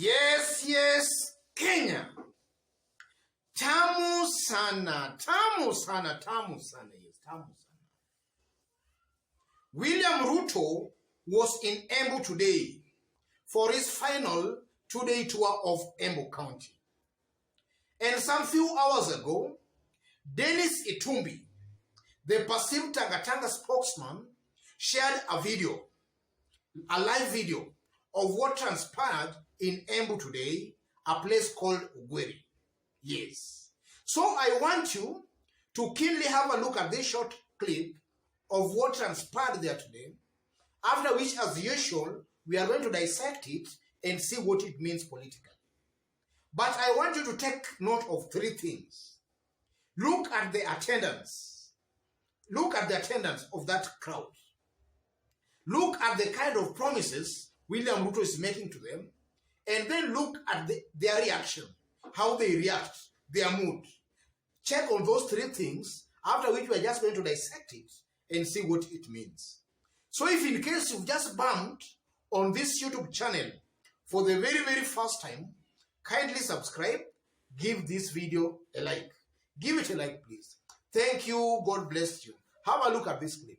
Yes, Kenya. Tamu sana, yes, tamu sana. William Ruto was in Embu today for his final two-day tour of Embu County. And some few hours ago, Dennis Itumbi, the perceived Tanga spokesman, shared a live video of what transpired in Embu today, a place called Ugweri. Yes. So I want you to keenly have a look at this short clip of what transpired there today, after which, as usual, we are going to dissect it and see what it means politically. But I want you to take note of three things. Look at the attendance. Look at the attendance of that crowd. Look at the kind of promises William Ruto is making to them, and then look at their reaction, how they react, their mood. Check on those three things, after which we are just going to dissect it and see what it means. So if in case you've just bumped on this YouTube channel for the very, very first time, kindly subscribe, give this video a like. Give it a like, please. Thank you. God bless you. Have a look at this clip.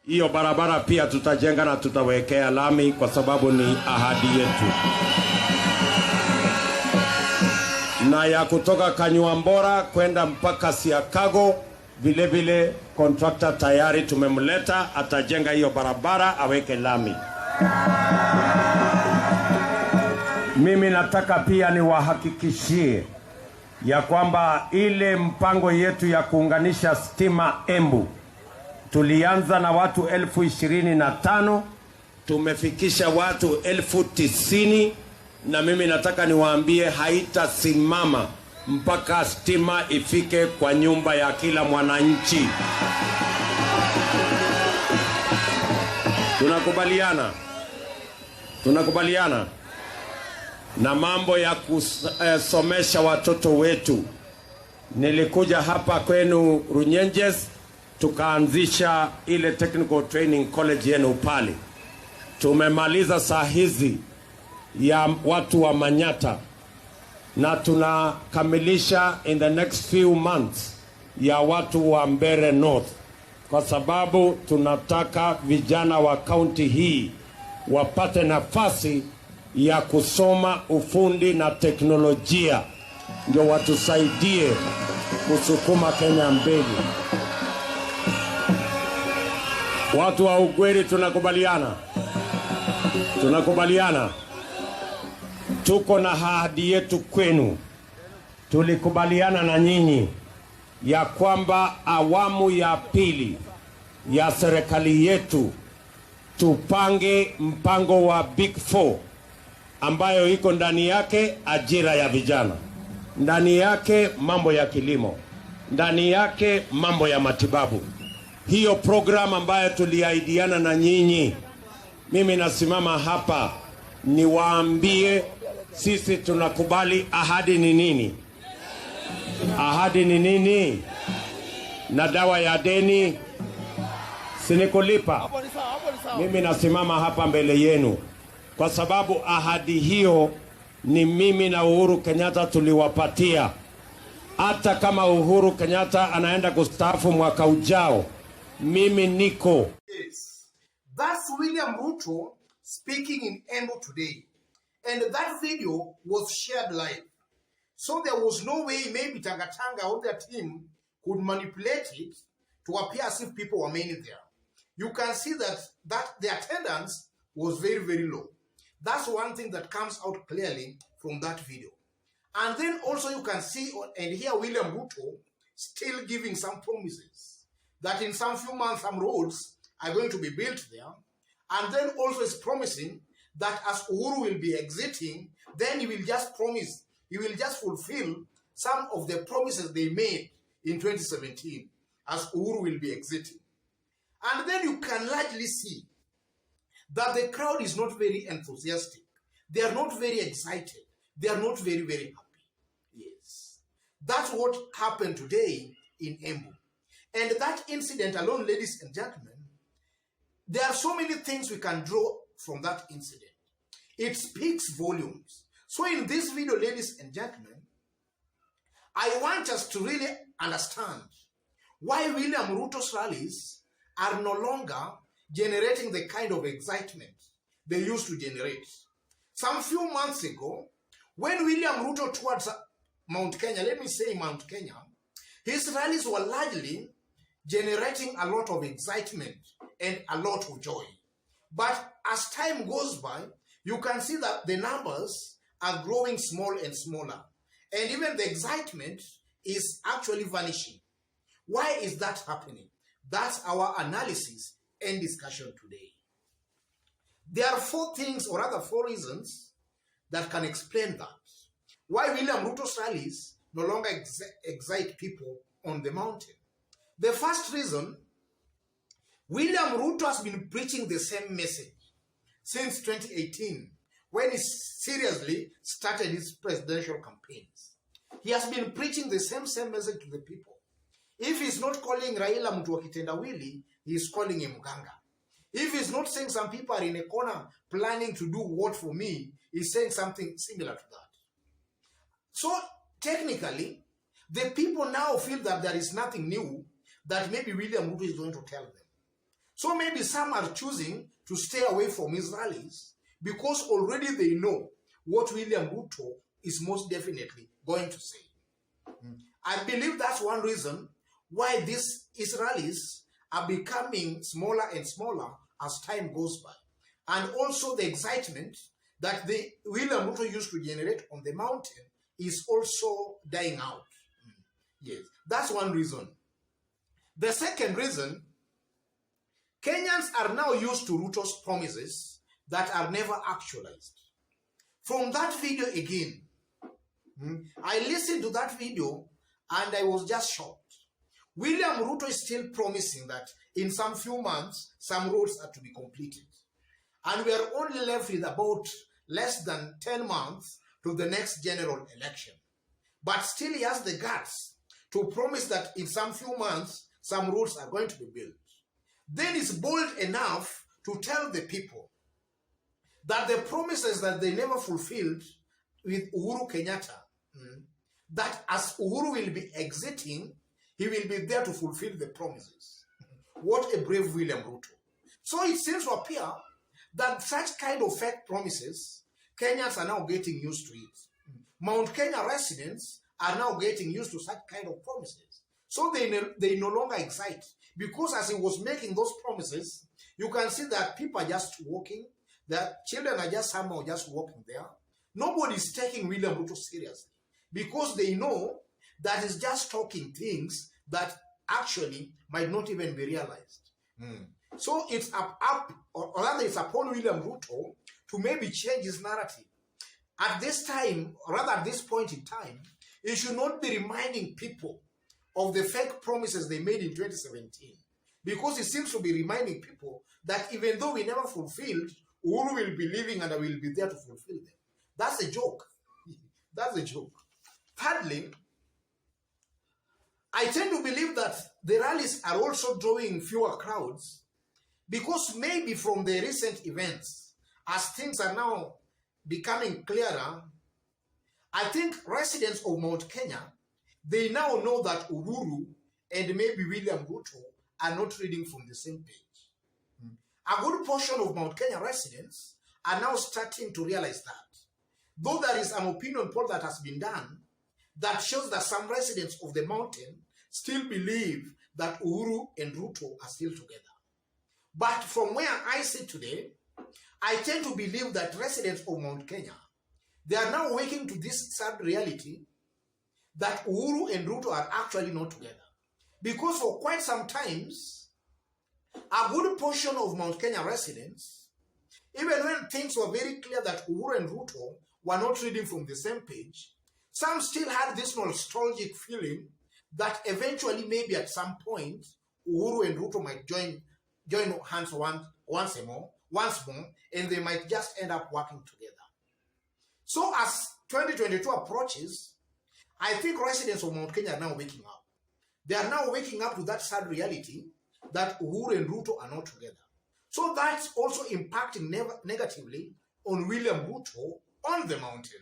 Hiyo barabara pia tutajenga na tutawekea lami kwa sababu ni ahadi yetu. Na ya kutoka Kanyuambora kwenda mpaka Siakago, vile vile contractor tayari tumemleta, atajenga hiyo barabara, aweke lami. Mimi nataka pia niwahakikishie ya kwamba ile mpango yetu ya kuunganisha stima Embu, tulianza na watu 25,000, tumefikisha watu 90,000, na mimi nataka niwaambie haitasimama mpaka stima ifike kwa nyumba ya kila mwananchi. Tunakubaliana na mambo ya kusomesha watoto wetu. Nilikuja hapa kwenu Runyenjes, tukaanzisha ile technical training college yenu pale. Tumemaliza saa hizi ya watu wa Manyata, na tunakamilisha in the next few months ya watu wa Mbere North, kwa sababu tunataka vijana wa county hii wapate nafasi ya kusoma ufundi na teknolojia, ndio watusaidie kusukuma Kenya mbele. Watu wa Ugweri tunakubaliana. Tuko na ahadi yetu kwenu. Tulikubaliana na nyinyi ya kwamba awamu ya pili ya serikali yetu tupange mpango wa Big Four, ambayo iko ndani yake ajira ya vijana, ndani yake mambo ya kilimo, ndani yake mambo ya matibabu. Hiyo program ambayo tuliahidiana na nyinyi, mimi nasimama hapa niwaambie sisi tunakubali. Ahadi ni nini? Ahadi ni nini? Na dawa ya deni sinikulipa. Mimi nasimama hapa mbele yenu kwa sababu ahadi hiyo ni mimi na Uhuru Kenyatta tuliwapatia. Hata kama Uhuru Kenyatta anaenda kustaafu mwaka ujao, mimi niko. Yes. That's William Ruto speaking in Embu today. And that video was shared live. So there was no way maybe Tanga or their team could manipulate it to appear as if people were many there. You can see that the attendance was very, very low. That's one thing that comes out clearly from that video. And then also you can see and hear William Ruto still giving some promises that in some few months some roads are going to be built there. And then also is promising that as Uhuru will be exiting, then he will just fulfill some of the promises they made in 2017 as Uhuru will be exiting. And then you can largely see that the crowd is not very enthusiastic. They are not very excited. They are not very, very happy. Yes. That's what happened today in Embu. And that incident alone, ladies and gentlemen, there are so many things we can draw from that incident. It speaks volumes. So in this video, ladies and gentlemen, I want us to really understand why William Ruto's rallies are no longer generating the kind of excitement they used to generate. Some few months ago, when William Ruto toured Mount Kenya, let me say Mount Kenya, his rallies were largely generating a lot of excitement and a lot of joy. But as time goes by, you can see that the numbers are growing small and smaller. And even the excitement is actually vanishing. Why is that happening? That's our analysis and discussion today. There are four things, or rather four reasons, that can explain that. Why William Ruto's rallies no longer excite people on the mountain. The first reason, William Ruto has been preaching the same message since 2018, when he seriously started his presidential campaigns. He has been preaching the same message to the people. If he's not calling Raila mtu wa kitendawili, he's calling him Mganga. If he's not saying some people are in a corner planning to do what for me, he's saying something similar to that. So technically, the people now feel that there is nothing new that maybe William Ruto is going to tell them. So maybe some are choosing to stay away from his rallies because already they know what William Ruto is most definitely going to say. I believe that's one reason why his rallies are becoming smaller and smaller as time goes by. And also the excitement that the William Ruto used to generate on the mountain is also dying out. Yes, that's one reason. The second reason, Kenyans are now used to Ruto's promises that are never actualized. From that video again, I listened to that video and I was just shocked. William Ruto is still promising that in some few months, some roads are to be completed. And we are only left with about less than 10 months to the next general election. But still he has the guts to promise that in some few months, some roads are going to be built. Then he's bold enough to tell the people that the promises that they never fulfilled with Uhuru Kenyatta, that as Uhuru will be exiting, he will be there to fulfill the promises. What a brave William Ruto. So it seems to appear that such kind of fake promises, Kenyans are now getting used to it. Mount Kenya residents are now getting used to such kind of promises. So they no longer excite. Because as he was making those promises, you can see that people are just walking, that children are just somehow just walking there. Nobody is taking William Ruto seriously because they know that he's just talking things that actually might not even be realized. So it's or rather it's upon William Ruto to maybe change his narrative. At this time, or rather at this point in time, he should not be reminding people of the fake promises they made in 2017. Because he seems to be reminding people that even though we never fulfilled, Uhuru will be living and I will be there to fulfill them. That's a joke. That's a joke. Thirdly, I tend to believe that the rallies are also drawing fewer crowds because maybe from the recent events, as things are now becoming clearer, I think residents of Mount Kenya, they now know that Uhuru and maybe William Ruto are not reading from the same page. A good portion of Mount Kenya residents are now starting to realize that. Though there is an opinion poll that has been done that shows that some residents of the mountain still believe that Uhuru and Ruto are still together. But from where I sit today, I tend to believe that residents of Mount Kenya, they are now waking to this sad reality that Uhuru and Ruto are actually not together. Because for quite some times, a good portion of Mount Kenya residents, even when things were very clear that Uhuru and Ruto were not reading from the same page, some still had this nostalgic feeling that eventually, maybe at some point, Uhuru and Ruto might join hands once more, and they might just end up working together. So as 2022 approaches, I think residents of Mount Kenya are now waking up. They are now waking up to that sad reality that Uhuru and Ruto are not together. So that's also impacting negatively on William Ruto on the mountain.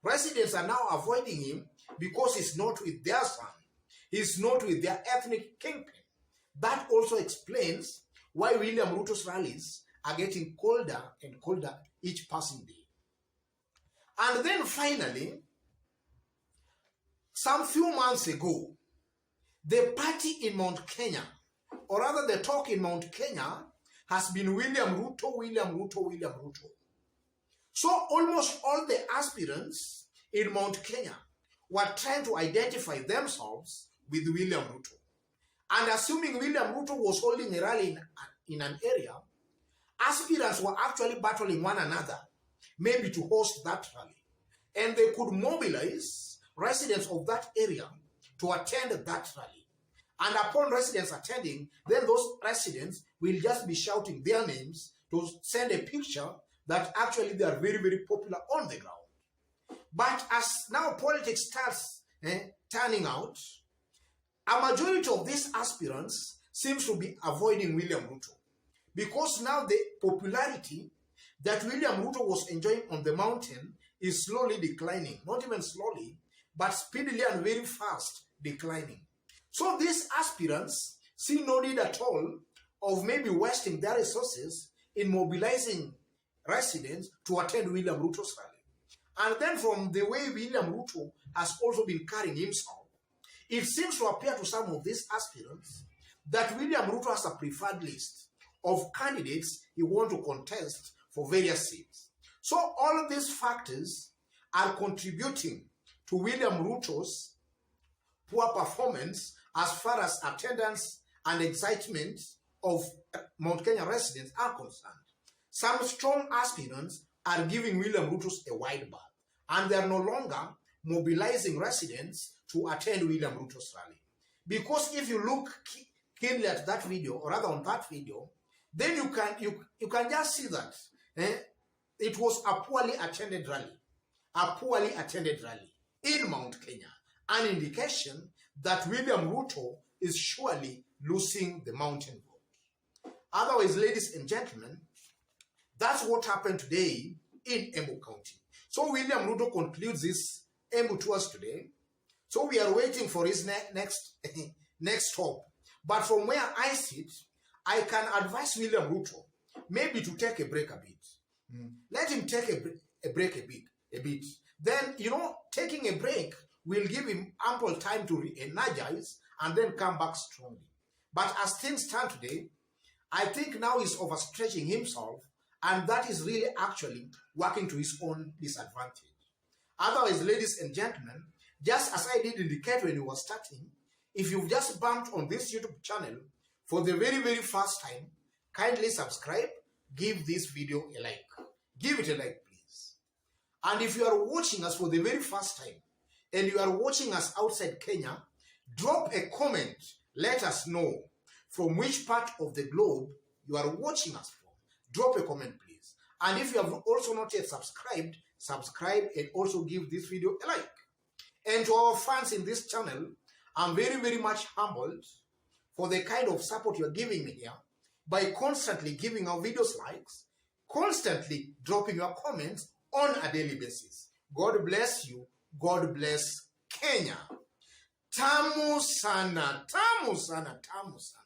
Residents are now avoiding him because he's not with their son. He's not with their ethnic kingpin. That also explains why William Ruto's rallies are getting colder and colder each passing day. And then finally, some few months ago, the party in Mount Kenya, or rather the talk in Mount Kenya, has been William Ruto, William Ruto, William Ruto. So almost all the aspirants in Mount Kenya were trying to identify themselves with William Ruto. And assuming William Ruto was holding a rally in an area, aspirants were actually battling one another, maybe to host that rally. And they could mobilize residents of that area to attend that rally. And upon residents attending, then those residents will just be shouting their names to send a picture that actually they are very, very popular on the ground. But as now politics starts turning out, a majority of these aspirants seems to be avoiding William Ruto, because now the popularity that William Ruto was enjoying on the mountain is slowly declining. Not even slowly, but speedily and very fast declining. So these aspirants see no need at all of maybe wasting their resources in mobilizing residents to attend William Ruto's rally. And then from the way William Ruto has also been carrying himself, it seems to appear to some of these aspirants that William Ruto has a preferred list of candidates he wants to contest for various seats. So all of these factors are contributing to William Ruto's poor performance as far as attendance and excitement of Mount Kenya residents are concerned. Some strong aspirants are giving William Ruto a wide berth, and they are no longer mobilizing residents to attend William Ruto's rally. Because if you look keenly at that video, or rather on that video, then you can just see that it was a poorly attended rally. A poorly attended rally in Mount Kenya. An indication that William Ruto is surely losing the mountain vote. Otherwise, ladies and gentlemen, that's what happened today in Embu County. So William Ruto concludes his Embu tours today. So we are waiting for his next stop. But from where I sit, I can advise William Ruto maybe to take a break a bit. Let him take a break a bit. Then, taking a break will give him ample time to re-energize and then come back strongly. But as things stand today, I think now he's overstretching himself, and that is really actually working to his own disadvantage. Otherwise, ladies and gentlemen, just as I did indicate when we were starting, if you've just bumped on this YouTube channel for the very, very first time, kindly subscribe, give this video a like. Give it a like, please. And if you are watching us for the very first time, and you are watching us outside Kenya, drop a comment. Let us know from which part of the globe you are watching us from. Drop a comment, please. And if you have also not yet subscribed, subscribe and also give this video a like. And to our fans in this channel, I'm very, very much humbled for the kind of support you're giving me here by constantly giving our videos likes, constantly dropping your comments on a daily basis. God bless you. God bless Kenya. Tamu sana, tamu sana, tamu sana.